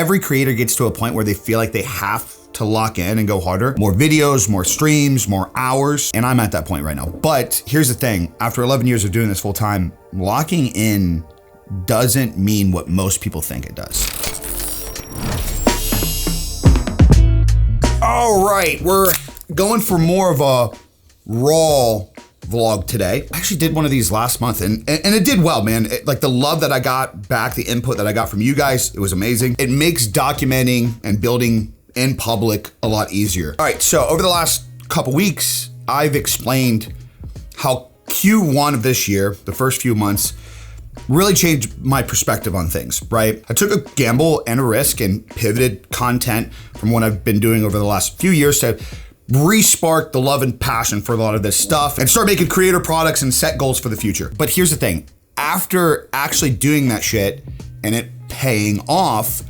every creator gets to a point where they feel like they have to lock in and go harder. More videos, more streams, more hours. And I'm at that point right now. But here's the thing, after 11 years of doing this full time, locking in doesn't mean what most people think it does. All right, we're going for more of a raw vlog today. I actually did one of these last month and it did well, man. Like the love that I got back, the input that I got from you guys, it was amazing. It makes documenting and building in public a lot easier. All right, so over the last couple weeks, I've explained how Q1 of this year, the first few months, really changed my perspective on things, right? I took a gamble and a risk and pivoted content from what I've been doing over the last few years to re-spark the love and passion for a lot of this stuff and start making creator products and set goals for the future. But here's the thing, after actually doing that shit and it paying off,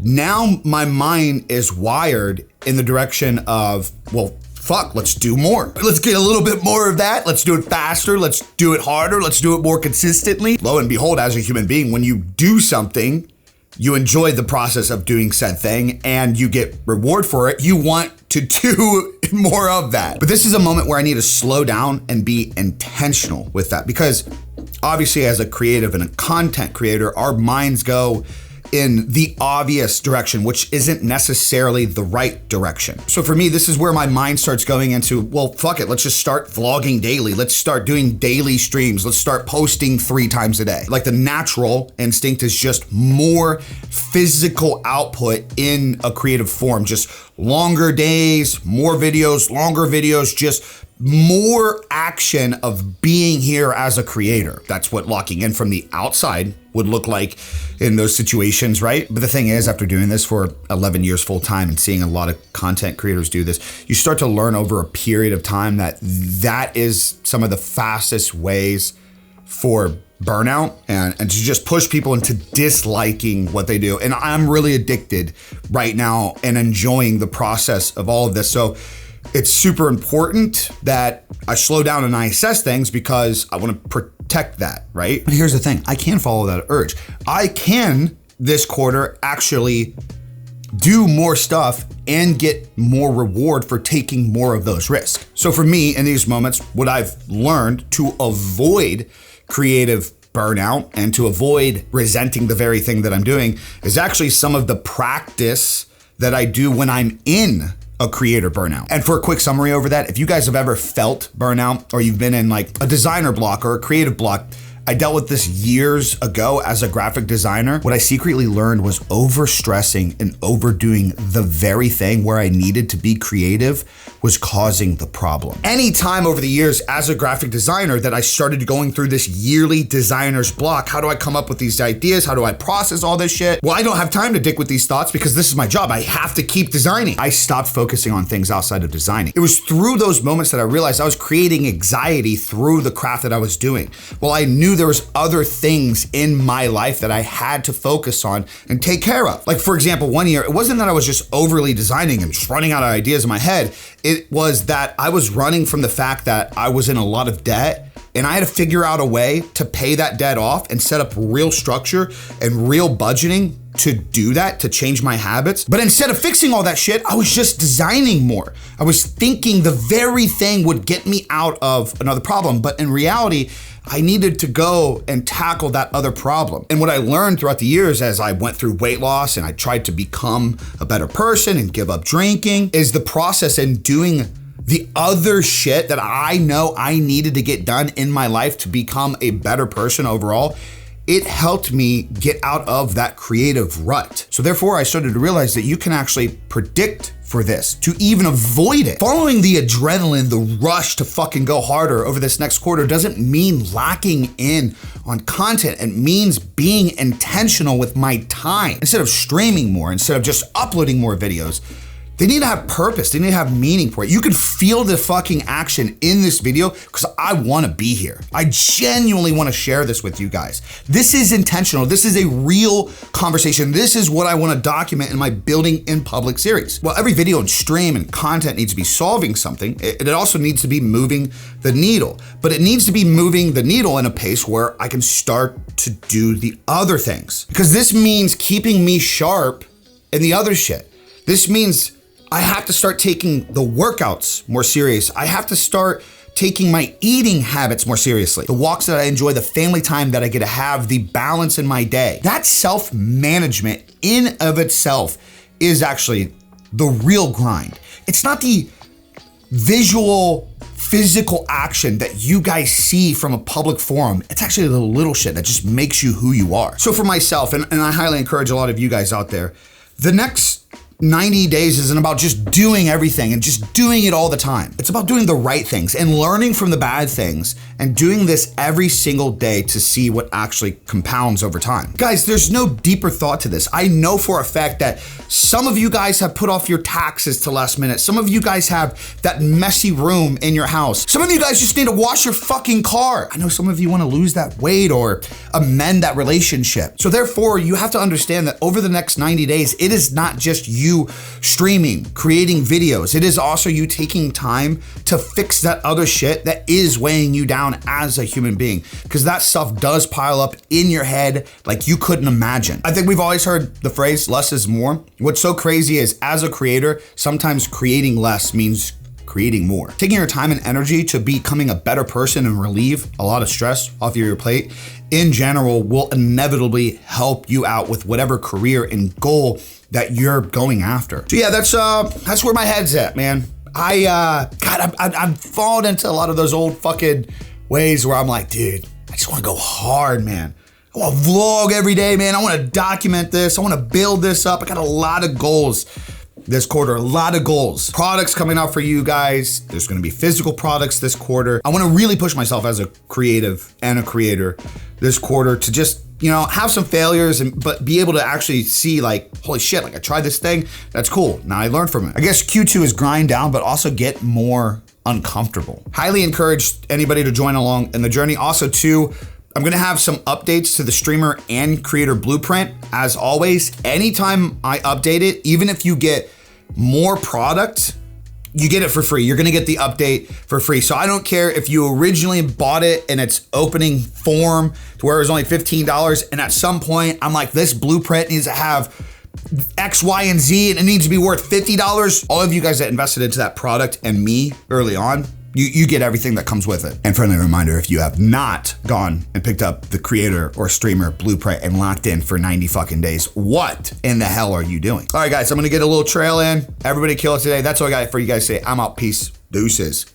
now my mind is wired in the direction of, well, fuck, let's do more. Let's get a little bit more of that. Let's do it faster. Let's do it harder. Let's do it more consistently. Lo and behold, as a human being, when you do something, you enjoy the process of doing said thing and you get reward for it. You want to do more of that. But this is a moment where I need to slow down and be intentional with that, because obviously as a creative and a content creator, our minds go in the obvious direction, which isn't necessarily the right direction. So for me, this is where my mind starts going into, well, fuck it, let's just start vlogging daily. Let's start doing daily streams. Let's start posting 3 times a day. Like the natural instinct is just more physical output in a creative form, just longer days, more videos, longer videos, just more action of being here as a creator. That's what locking in from the outside would look like in those situations, right? But the thing is, after doing this for 11 years full time and seeing a lot of content creators do this, you start to learn over a period of time that that is some of the fastest ways for burnout and to just push people into disliking what they do. And I'm really addicted right now and enjoying the process of all of this. So it's super important that I slow down and I assess things because I want to protect that, right? But here's the thing, I can follow that urge. I can this quarter actually do more stuff and get more reward for taking more of those risks. So for me in these moments, what I've learned to avoid creative burnout and to avoid resenting the very thing that I'm doing is actually some of the practice that I do when I'm in a creator burnout. And for a quick summary over that, if you guys have ever felt burnout or you've been in like a designer block or a creative block, I dealt with this years ago as a graphic designer. What I secretly learned was overstressing and overdoing the very thing where I needed to be creative was causing the problem. Anytime over the years as a graphic designer that I started going through this yearly designer's block, how do I come up with these ideas? How do I process all this shit? Well, I don't have time to dick with these thoughts because this is my job. I have to keep designing. I stopped focusing on things outside of designing. It was through those moments that I realized I was creating anxiety through the craft that I was doing. Well, I knew there was other things in my life that I had to focus on and take care of. Like for example, one year, it wasn't that I was just overly designing and just running out of ideas in my head. It was that I was running from the fact that I was in a lot of debt and I had to figure out a way to pay that debt off and set up real structure and real budgeting to do that, to change my habits. But instead of fixing all that shit, I was just designing more. I was thinking the very thing would get me out of another problem. But in reality, I needed to go and tackle that other problem. And what I learned throughout the years as I went through weight loss and I tried to become a better person and give up drinking is the process in doing the other shit that I know I needed to get done in my life to become a better person overall. It helped me get out of that creative rut. So therefore, I started to realize that you can actually predict for this, to even avoid it. Following the adrenaline, the rush to fucking go harder over this next quarter doesn't mean locking in on content. It means being intentional with my time. Instead of streaming more, instead of just uploading more videos, they need to have purpose. They need to have meaning for it. You can feel the fucking action in this video because I want to be here. I genuinely want to share this with you guys. This is intentional. This is a real conversation. This is what I want to document in my Building in Public series. Well, every video and stream and content needs to be solving something. It also needs to be moving the needle, but it needs to be moving the needle in a pace where I can start to do the other things, because this means keeping me sharp and the other shit. This means I have to start taking the workouts more serious. I have to start taking my eating habits more seriously. The walks that I enjoy, the family time that I get to have, the balance in my day. That self-management in of itself is actually the real grind. It's not the visual, physical action that you guys see from a public forum. It's actually the little shit that just makes you who you are. So for myself, and I highly encourage a lot of you guys out there, the next 90 days isn't about just doing everything and just doing it all the time. It's about doing the right things and learning from the bad things and doing this every single day to see what actually compounds over time. Guys, there's no deeper thought to this. I know for a fact that some of you guys have put off your taxes to last minute. Some of you guys have that messy room in your house. Some of you guys just need to wash your fucking car. I know some of you want to lose that weight or amend that relationship. So therefore, you have to understand that over the next 90 days, it is not just you streaming, creating videos. It is also you taking time to fix that other shit that is weighing you down as a human being, because that stuff does pile up in your head like you couldn't imagine. I think we've always heard the phrase less is more. What's so crazy is as a creator, sometimes creating less means creating more. Taking your time and energy to becoming a better person and relieve a lot of stress off your plate in general will inevitably help you out with whatever career and goal that you're going after. So yeah, that's where my head's at, man. I'm falling into a lot of those old fucking ways where I'm like, dude, I just wanna go hard, man. I wanna vlog every day, man. I wanna document this. I wanna build this up. I got a lot of goals this quarter, a lot of goals. Products coming out for you guys. There's gonna be physical products this quarter. I wanna really push myself as a creative and a creator this quarter to just, have some failures, but be able to actually see like, holy shit, like I tried this thing, that's cool. Now I learned from it. I guess Q2 is grind down, but also get more uncomfortable. Highly encourage anybody to join along in the journey. Also too, I'm gonna have some updates to the streamer and creator blueprint. As always, anytime I update it, even if you get more product, you get it for free. You're gonna get the update for free. So I don't care if you originally bought it in its opening form to where it was only $15, and at some point I'm like, this blueprint needs to have X, Y, and Z, and it needs to be worth $50. All of you guys that invested into that product and me early on, you get everything that comes with it. And friendly reminder, if you have not gone and picked up the creator or streamer blueprint and locked in for 90 fucking days, what in the hell are you doing? All right, guys, I'm gonna get a little trail in. Everybody kill it today. That's all I got for you guys today. I'm out. Peace. Deuces.